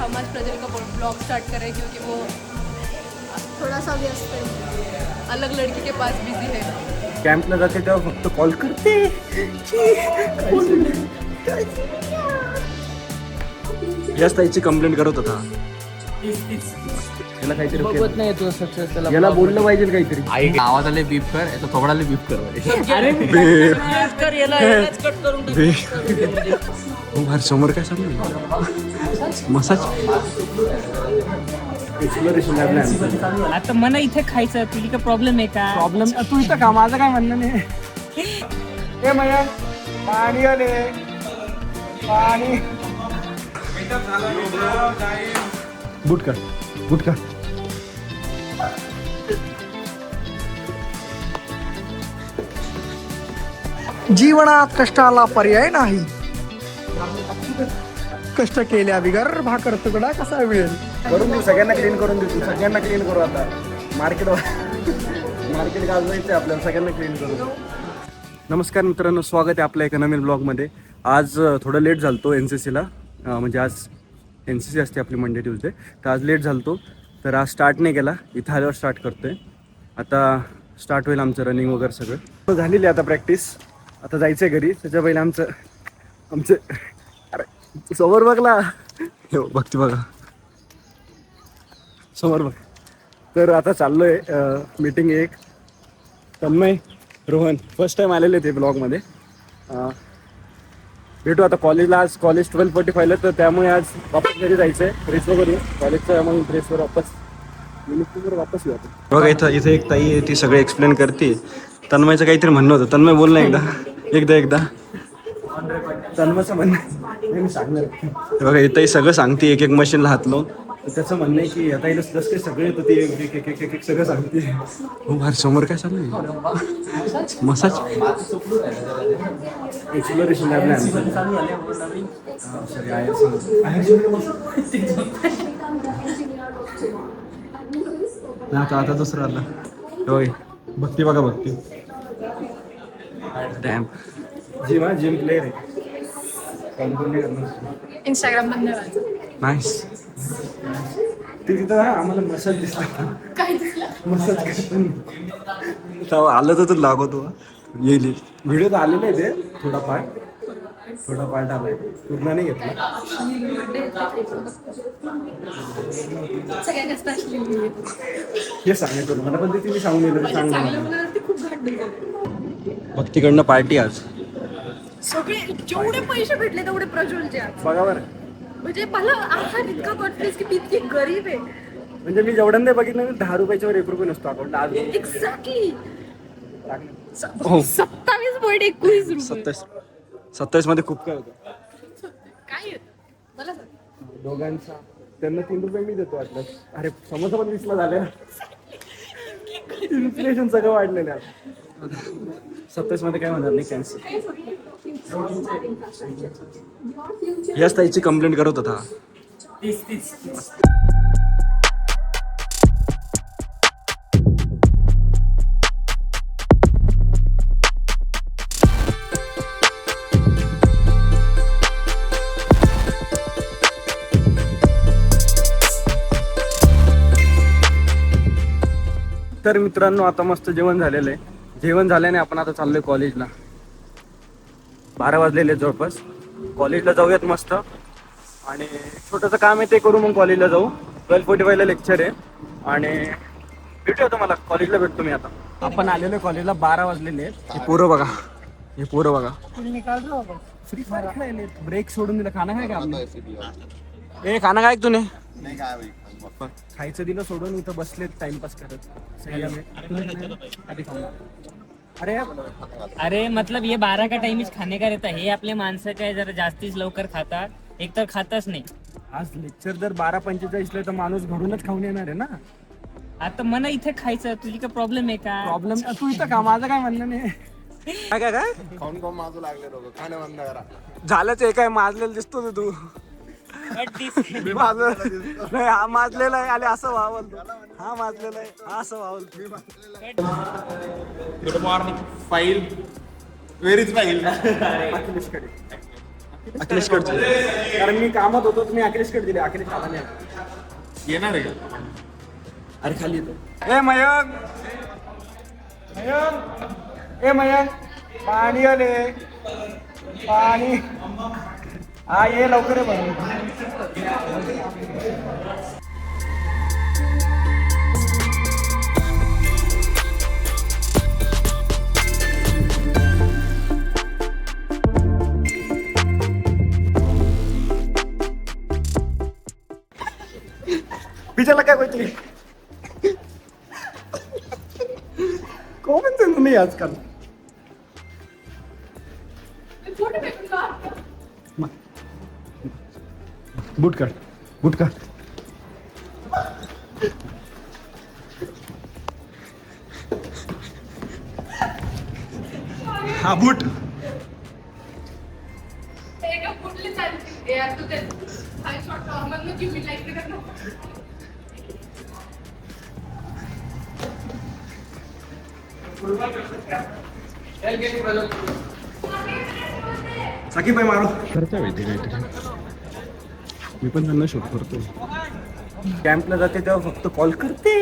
Hamas Prajwal का blog start करें क्योंकि वो थोड़ा सा व्यस्त है, अलग लड़की के पास बिजी है। कॅम्पला जाते तेव्हा फक्त कॉल करते. याच ताईची कंप्लेंट करत होता. याला काहीतरी बघत नाही तो सक्सेस त्याला याला बोललं पाहिजे काहीतरी. आई आवाजाले बीप कर याचा थोबडाले बीप कर. अरे कर याला कट करून बाहेर समोर काय सांगू मसाज एक्सप्लोरेशन आता मला इथे खायचं तुझी काय प्रॉब्लेम आहे का? प्रॉब्लेम तू इथं का माझं काय म्हणणं नाही. हे मयंक पाणी आले पाणी बुट का जीवनात कष्टाला पर्याय नाही. कष्ट केल्या बिगर भाकर तुकडा कसा मिळेल. करून देऊ सगळ्यांना क्लीन करून देऊ सगळ्यांना क्लीन करू आता मार्केट गाजवायचं आपल्याला सगळ्यांना क्लीन करू. नमस्कार मित्रांनो, स्वागत आहे आपल्या एका नवीन ब्लॉगमध्ये. आज थोडं लेट झालतो NCCला, म्हणजे आज NCC असते आपली मंडे ट्यूजडे, तर आज लेट झालतो तर आज स्टार्ट नाही केला. इथं आल्यावर स्टार्ट करतोय. आता स्टार्ट होईल आमचं रनिंग वगैरे सगळं झालेली आता प्रॅक्टिस. आता जायचं आहे घरी. त्याच्या पहिले आमचं अरे समोर बघला बघते बघा समोर बघ. तर आता चाललोय मीटिंग एक. तन्मय रोहन फर्स्ट टाइम आलेले ते ब्लॉगमध्ये. भेटू आता कॉलेजला. आज कॉलेज 12:45ला, तर त्यामुळे आज वापस घरी जायचं आहे. ड्रेस वगैरे कॉलेजचं, मग ड्रेसवर वापस येऊ. बघा इथं एक ताई आहे, ती सगळे एक्सप्लेन करते. तन्मयचं काहीतरी म्हणणं होतं. तन्मय बोल ना एकदा तन्मयचं म्हणणं मी सांगणार. बघा इथंही सगळं सांगते, एक मशीनला हात लावून. त्याचं म्हणणं आहे की आता जसं काही सगळे येतं ते एक सगळं सांगते. हो बाहेर समोर काय चालू आहे मसाज एक्सप्लोरेशन आता दुसरं आलं. होय भक्ती बघा भक्ती डॅम जिम प्लेअर आहे. इंस्टाग्राम बंद नाईस. ते तिथं आम्हाला मसाज दिसला. काय दिसलं? मसाज करतो आलं तर तू लागवतो येईल. व्हिडिओ तर आलेला आहे ते थोडा पार्ट आलाय, पूर्ण नाही घेतला. सगळ्यांना स्पेशली हे सांगायचं मला, पण ते तुम्ही सांगून दिलं सांग मला. खूप घाट भक्तीकडनं पार्टी आज. सगळे जेवढे पैसे भेटले तेवढे प्रज्वलचे आज. बघा बरं, म्हणजे मला आज इतका कॉन्फिडन्स की मी इतकी गरीब आहे. म्हणजे मी जेवढ्यांदा बघितलं ना 10 रुपयाच्या वर 1 रुपये नसतो अकाउंटला. आज एक्झॅक्टली हो 27.21 27 मध्ये खूप काय होतं. काय आहे? मला सांग. दोघांचा त्यांना 3 रुपये मी देतो वाटलं. अरे समोसा पण 20ला झाले. इन्फ्लेशन सगळं वाढलेलं आहे. 27 मध्ये काय म्हणणार नाही. कॅन्सल. याच ताईची कंप्लेंट करत होता. तर मित्रांनो, आता मस्त जेवण झालेलं आहे. जेवण झाल्याने आपण आता चाललोय कॉलेजला. 12 वाजलेले जवळपास. कॉलेजला जाऊयात मस्त, आणि छोटंसं काम आहे ते करू, मग कॉलेजला जाऊ. 12:45ला लेक्चर आहे, आणि भेटूया तुम्हाला कॉलेजला. भेटतो मी आता. आपण आलेलो कॉलेजला. 12 वाजलेले आहेत. हे पोरं बघा फ्री फायर खेळायले. ब्रेक सोडून दिला. खाना काय का आपलं? ए खाना काय तुने? खायचं दिलं सोडून, इथं बसलेत टाइमपास करत. अरे मतलब ये 12 का टाइम खाने का रहता है. हे आपले माणसं काय जरा जास्तीच लवकर खातात, एक तर खातच नाही. आज लेक्चर जर 12:45 तर माणूस घरूनच खाऊन येणार आहे ना. आता मला इथे खायचं तुझी काय प्रॉब्लेम आहे का? प्रॉब्लेम तू इथं का माझं काय म्हणणं नाही. काय खाऊन माजू लागले लोक. खाणं बंद करा. झालंच आहे काय. माजलेलं दिसतो तू. मी नाही, हा माजलेला आहे. आणि असं व्हावं. हा माजलेला आहे, हा असं व्हावं. Good morning. फाईल वेरीज फाईल. अखिलेशकडचे, कारण मी कामात होतो तुम्ही अखिलेशकडे दिले. अखिलेश आला नाही. येणार आहे का? अरे खाली येतो. ए मयंक, मयंक, ए मयंक, पाणी आले, पाणी. हा ये लवकर आहे बरं. बिचारा काय बोलते कॉमन सेन्स नाही आजकाल. बूट काढ, बूट काढ. हा बूट. साकी बाई मारो करता माहिती काहीतरी. मी पण त्यांना शूट करतो. कॅम्पला जाते तेव्हा फक्त कॉल करते.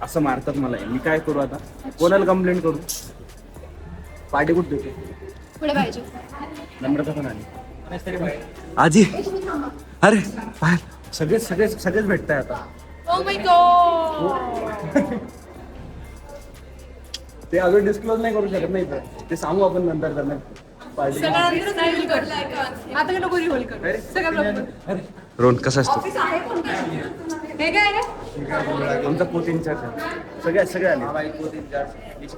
असं मारतात मला. मी काय करू आता? कोणाला कंप्लेंट करू? पार्टी कुठे देते? पुढे पाहिजे. नम्रता पण आली. आजी अरे बाहेर सगळेच भेटताय आता. Oh my God. ते अजून डिस्क्लोज नाही करू शकत नाही. ते सांगू आपण नंतर त्यांना. पार्टी आता का नको रिहोल कर सगळं. रोहन कसा असतो? हे काय रे? आमचा पोत इंचार्ज सगळे आले.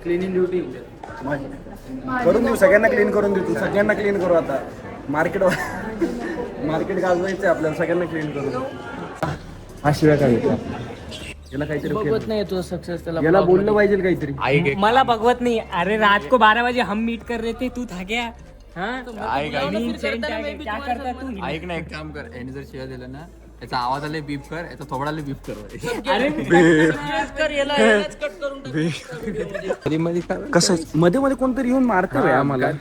क्लिनिंग ड्युटी करून देऊ, सगळ्यांना क्लीन करून देऊ. सगळ्यांना क्लीन करू आता. मार्केट गाजवायचं आपल्याला. सगळ्यांना क्लीन करू. हा शिवाय काय येतो याला काहीतरी बघवत नाही तो सक्सेस त्याला. याला बोललं पाहिजे काहीतरी. मला बघवत नहीं. अरे रात को 12 बजे हम मीट कर रहे थे, तू था क्या? हाँ? क्या करता तू? ऐक ना, एक काम कर, याने जर शिवाय दिलं ना, याचा आवाज आले बीप कर, याचा थोबडाले बीप कर. अरे कसं मध्ये मध्ये कोणतरी येऊन मारतंय आम्हाला.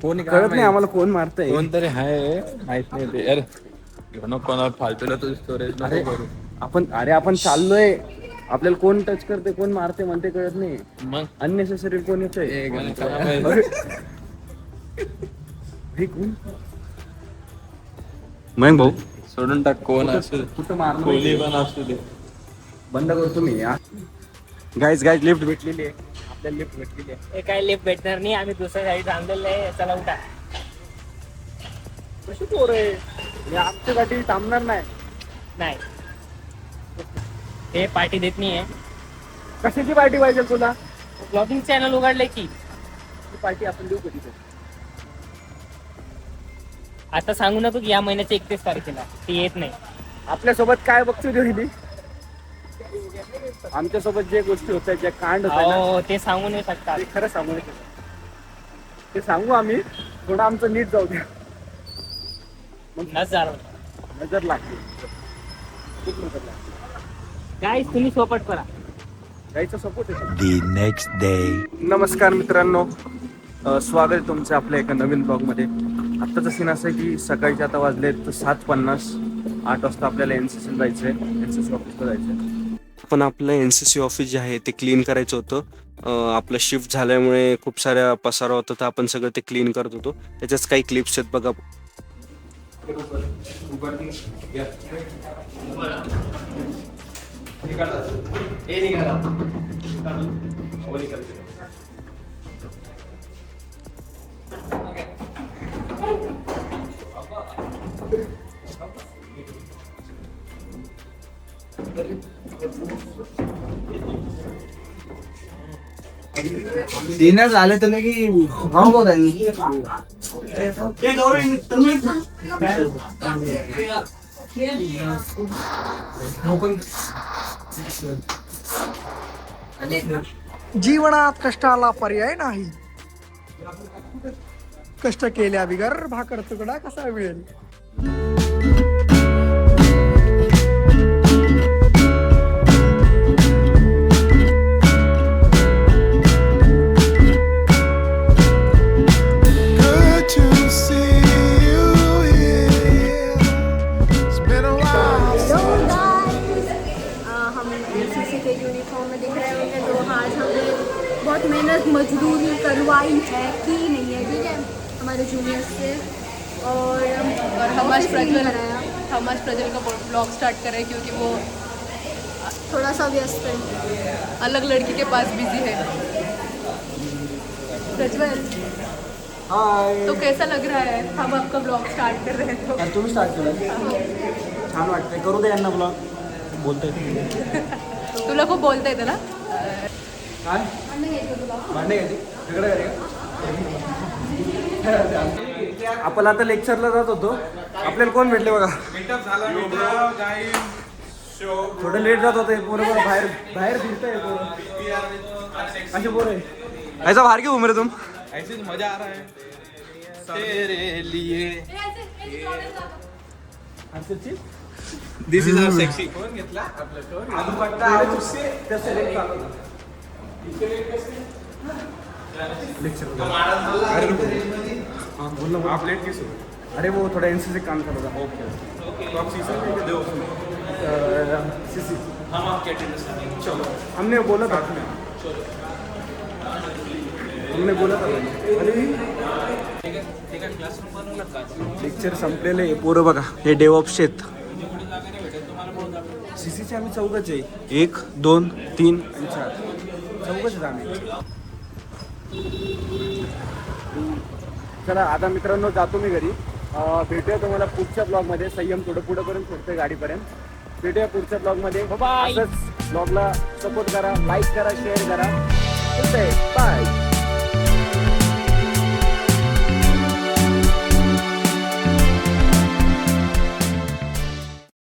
कोण कळत नाही आम्हाला कोण मारतंय. कोणतरी आहे माहित नाही ते. अरे कोणाला फालतूला तुझी स्टोरेज अरे आपण चाललोय. आपल्याला कोण टच करते कोण मारते म्हणते कळत नाही. मग अननेसेसरी कोण येतोय. मयंक भाऊ सोडून टाक. कोण असू कुठं मारलं कोणी पण असू दे. बंद करतो मी. गाईज लिफ्ट भेटलेली आहे आपल्याला. लिफ्ट भेटलेली आहे. हे काय लिफ्ट भेटणार नाही. आम्ही दुसऱ्या साईड थांबलेलं आहे. चला उठा. कशी पोर आहे आमच्यासाठी थांबणार नाही हे पार्टी देत नाही आहे. कशाची पार्टी पाहिजे तुला? ब्लॉगिंग चॅनल उघडले की ती पार्टी आपण देऊ कधी. आता सांगू नको की या महिन्याच्या 31 तारखेला ती येत नाही. आपल्यासोबत काय बघतो दिली आमच्यासोबत जे गोष्टी होत आहेत, ज्या कांड होत हो ते सांगू नाही शकता. ते खरं सांगू नये. ते सांगू आम्ही. थोडं आमचं नीट जाऊ द्या. नजर लागते. खूप नजर लागते. काय तुम्ही सोपट करा. गाईचा सपोर्ट आहे. The next day. नमस्कार मित्रांनो, स्वागत आहे तुमचं आपल्या एका नवीन ब्लॉगमध्ये. आत्ताचा सीन असं आहे की सकाळचे आता वाजलेत 7:50. 8 वाजता आपल्याला NCC जायचं आहे. NCC ऑफिसला जायचं आहे. आपण आपलं NCC ऑफिस जे आहे ते क्लीन करायचं होतं. आपलं शिफ्ट झाल्यामुळे खूप साऱ्या पसारा होता तर आपण सगळं ते क्लीन करत होतो. त्याच्याच काही क्लिप्स आहेत बघा. डिनर झालं तर की जीवनात कष्टाला पर्याय नाही. कष्ट केल्या बिगर भाकर तुकडा कसा मिळेल. आई है कि नहीं है, ठीक है, हमारे जूनियर्स से। और हम आज प्रज्वल का ब्लॉग स्टार्ट कर रहे हैं क्योंकि वो थोड़ा सा व्यस्त है, अलग लड़की के पास बिजी है। प्रज्वल, हाय तो कैसा लग रहा है हम आपका ब्लॉग स्टार्ट कर रहे हैं तो? तुम्ही स्टार्ट केलं छान वाटतंय करू दे यांना ब्लॉग बोलतोय तुला खूप बोलता येतं ना? काय भांडे घ्यायची तिकडे आपण आता लेक्चरला जात होतो आपल्याला कोण भेटले बघा थोडं लेट जात होते बरोबर बाहेर बाहेर फिरतंय असे बोल ऐसा बाहर क्यों घूम रहे तुम ऐसे मजा आ रहा है तेरे लिए दिस इज आवर सेक्सी कोण घेतला आप लेट किस हो अरे वो थोड़ा एनसीसी काम कर रहा था ओके तो आप सीजन में दो सीसी हम आप कैटेगरी चलो हमने बोला था लेक्चर संपलेले पोरं बघा हे डेव्हऑप्स आहेत सीसीचे आम्ही चौघच आहे 1 2 3 आणि 4 चौघच आहेत आम्ही चला आता मित्रांनो जातो मी घरी भेटूया तुम्हाला पुढच्या ब्लॉगमध्ये संयम थोडं पुढं करून सोडतोय गाडीपर्यंत भेटूया पुढच्या ब्लॉगमध्ये असंच ब्लॉगला सपोर्ट करा लाईक करा शेअर करा बाय